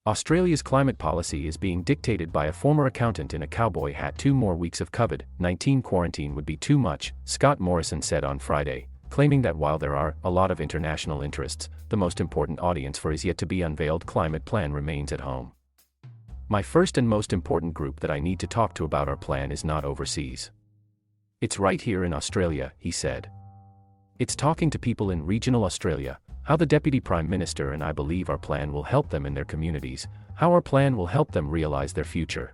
Australia's climate policy is being dictated by a former accountant in a cowboy hat. 2 more weeks of COVID-19 quarantine would be too much, Scott Morrison said on Friday, claiming that while there are a lot of international interests, the most important audience for his yet-to-be-unveiled climate plan remains at home. My first and most important group that I need to talk to about our plan is not overseas. It's right here in Australia, he said. It's talking to people in regional Australia, how the Deputy Prime Minister and I believe our plan will help them in their communities, how our plan will help them realize their future.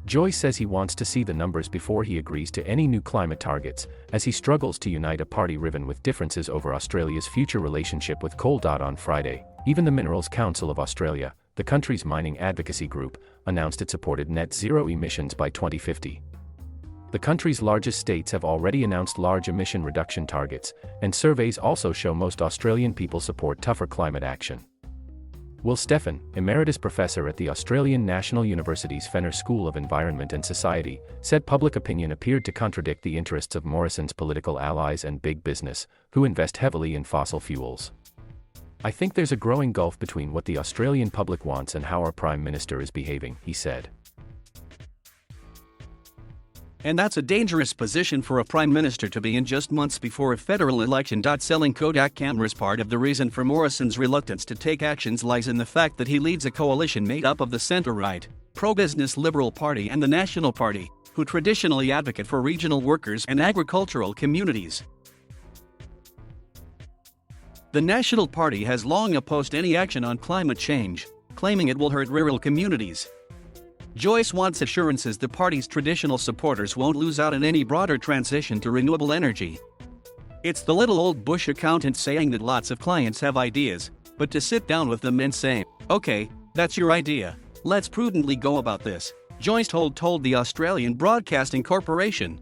Joyce says he wants to see the numbers before he agrees to any new climate targets, as he struggles to unite a party riven with differences over Australia's future relationship with coal. On Friday, even the Minerals Council of Australia, the country's mining advocacy group, announced it supported net zero emissions by 2050. The country's largest states have already announced large emission reduction targets, and surveys also show most Australian people support tougher climate action. Will Stephan, Emeritus Professor at the Australian National University's Fenner School of Environment and Society, said public opinion appeared to contradict the interests of Morrison's political allies and big business, who invest heavily in fossil fuels. I think there's a growing gulf between what the Australian public wants and how our Prime Minister is behaving, he said. And that's a dangerous position for a prime minister to be in just months before a federal election. Selling Kodak cameras. Part of the reason for Morrison's reluctance to take actions lies in the fact that he leads a coalition made up of the centre-right, pro-business Liberal Party and the National Party, who traditionally advocate for regional workers and agricultural communities. The National Party has long opposed any action on climate change, claiming it will hurt rural communities. Joyce wants assurances the party's traditional supporters won't lose out on any broader transition to renewable energy. It's the little old Bush accountant saying that lots of clients have ideas, but to sit down with them and say, "Okay, that's your idea, let's prudently go about this," Joyce told the Australian Broadcasting Corporation.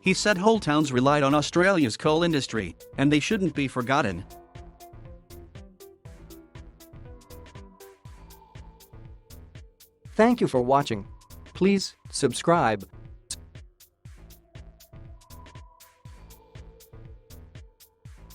He said whole towns relied on Australia's coal industry, and they shouldn't be forgotten. Thank you for watching. Please subscribe.